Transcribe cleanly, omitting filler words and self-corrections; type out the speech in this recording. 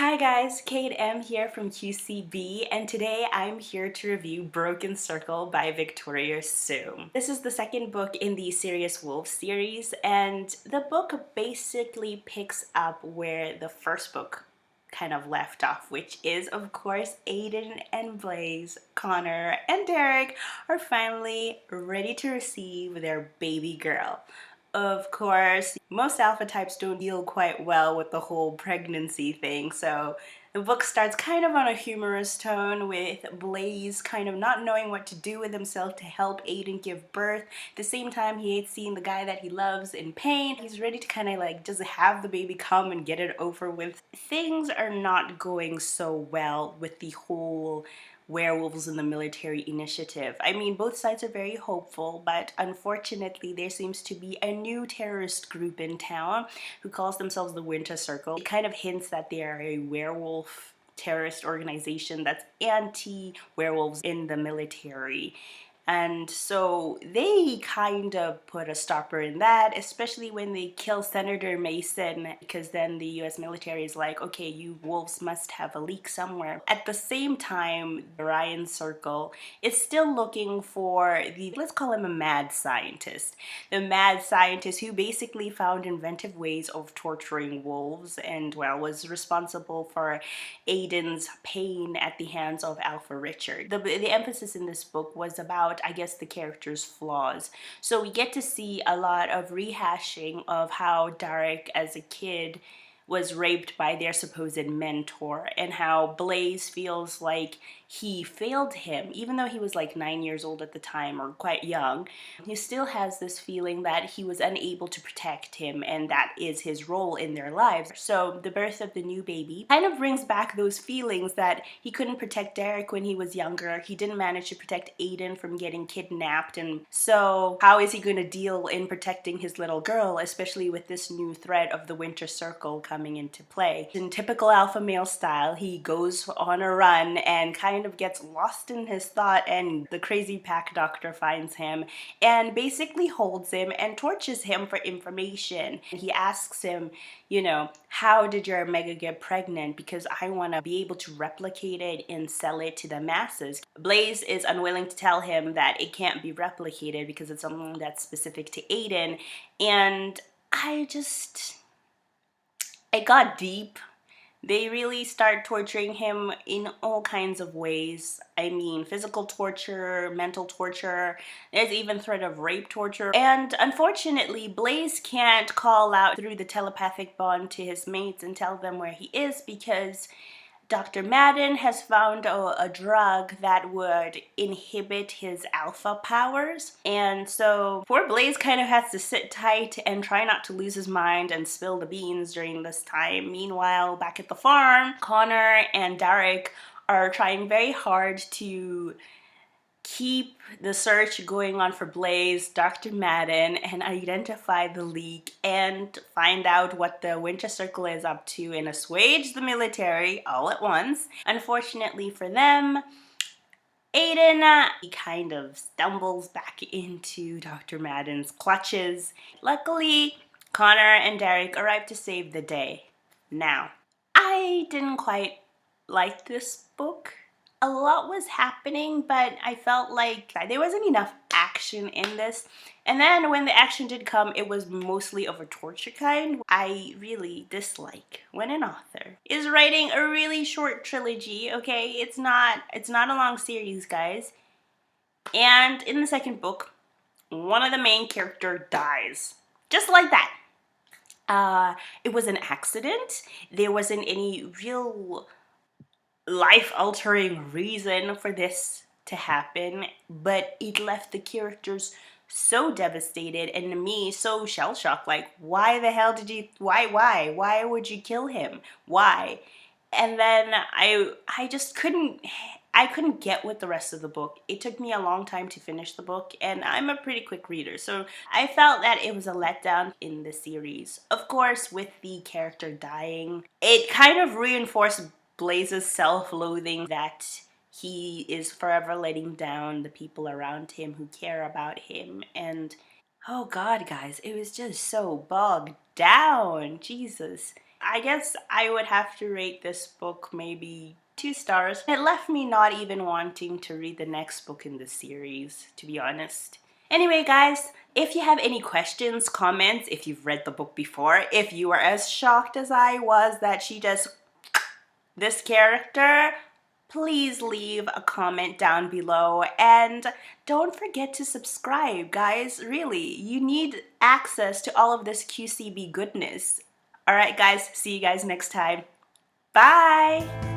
Hi guys, Kate M here from QCB, and today I'm here to review Broken Circle by Victoria Sue. This is the second book in the Sirius Wolf series, and the book basically picks up where the first book kind of left off, which is, of course, Aden and Blaze, Conner and Darric are finally ready to receive their baby girl. Of course, most alpha types don't deal quite well with the whole pregnancy thing, so the book starts kind of on a humorous tone with Blaze kind of not knowing what to do with himself to help Aden give birth. At the same time, he hates seeing the guy that he loves in pain. He's ready to kind of like just have the baby come and get it over with. Things are not going so well with the whole werewolves in the military initiative. I mean, both sides are very hopeful, but unfortunately there seems to be a new terrorist group in town who calls themselves the Winter Circle. It kind of hints that they are a werewolf terrorist organization that's anti-werewolves in the military. And so they kind of put a stopper in that, especially when they kill Senator Mason, because then the US military is like, okay, you wolves must have a leak somewhere. At the same time, the Orion Circle is still looking for the, let's call him a mad scientist. The mad scientist who basically found inventive ways of torturing wolves and, well, was responsible for Aden's pain at the hands of Alpha Richard. The emphasis in this book was about, I guess, the character's flaws. So we get to see a lot of rehashing of how Darric as a kid was raped by their supposed mentor, and how Blaze feels like he failed him, even though he was like 9 years old at the time, or quite young. He still has this feeling that he was unable to protect him, and that is his role in their lives. So the birth of the new baby kind of brings back those feelings that he couldn't protect Darric when he was younger. He didn't manage to protect Aden from getting kidnapped, and so how is he going to deal in protecting his little girl, especially with this new threat of the Winter Circle coming into play. In typical alpha male style, he goes on a run and kind of gets lost in his thought, and the crazy pack doctor finds him and basically holds him and tortures him for information. He asks him, you know, how did your omega get pregnant? Because I want to be able to replicate it and sell it to the masses. Blaze is unwilling to tell him that it can't be replicated because it's something that's specific to Aden, and it got deep. They really start torturing him in all kinds of ways. I mean, physical torture, mental torture, there's even threat of rape torture. And unfortunately, Blaze can't call out through the telepathic bond to his mates and tell them where he is, because Dr. Madden has found a drug that would inhibit his alpha powers. And so poor Blaze kind of has to sit tight and try not to lose his mind and spill the beans during this time. Meanwhile, back at the farm, Conner and Darric are trying very hard to keep the search going on for Blaze, Dr. Madden, and identify the leak and find out what the Winter Circle is up to and assuage the military all at once. Unfortunately for them, Aden, he kind of stumbles back into Dr. Madden's clutches. Luckily, Conner and Darric arrive to save the day. Now, I didn't quite like this book. A lot was happening, but I felt like there wasn't enough action in this. And then when the action did come, it was mostly of a torture kind. I really dislike when an author is writing a really short trilogy, okay? It's not a long series, guys. And in the second book, one of the main characters dies. Just like that. It was an accident. There wasn't any real life-altering reason for this to happen, but it left the characters so devastated and me so shell-shocked. Like, why the hell did you, why would you kill him? Why? And then I just couldn't get with the rest of the book. It took me a long time to finish the book, and I'm a pretty quick reader, so I felt that it was a letdown in the series. Of course, with the character dying, it kind of reinforced Blaze's self-loathing that he is forever letting down the people around him who care about him. And oh god, guys, it was just so bogged down. Jesus. I guess I would have to rate this book maybe 2 stars. It left me not even wanting to read the next book in the series, to be honest. Anyway, guys, if you have any questions, comments, if you've read the book before, if you are as shocked as I was that she just this character, please leave a comment down below and don't forget to subscribe, guys. Really, you need access to all of this QCB goodness. Alright guys, see you guys next time. Bye!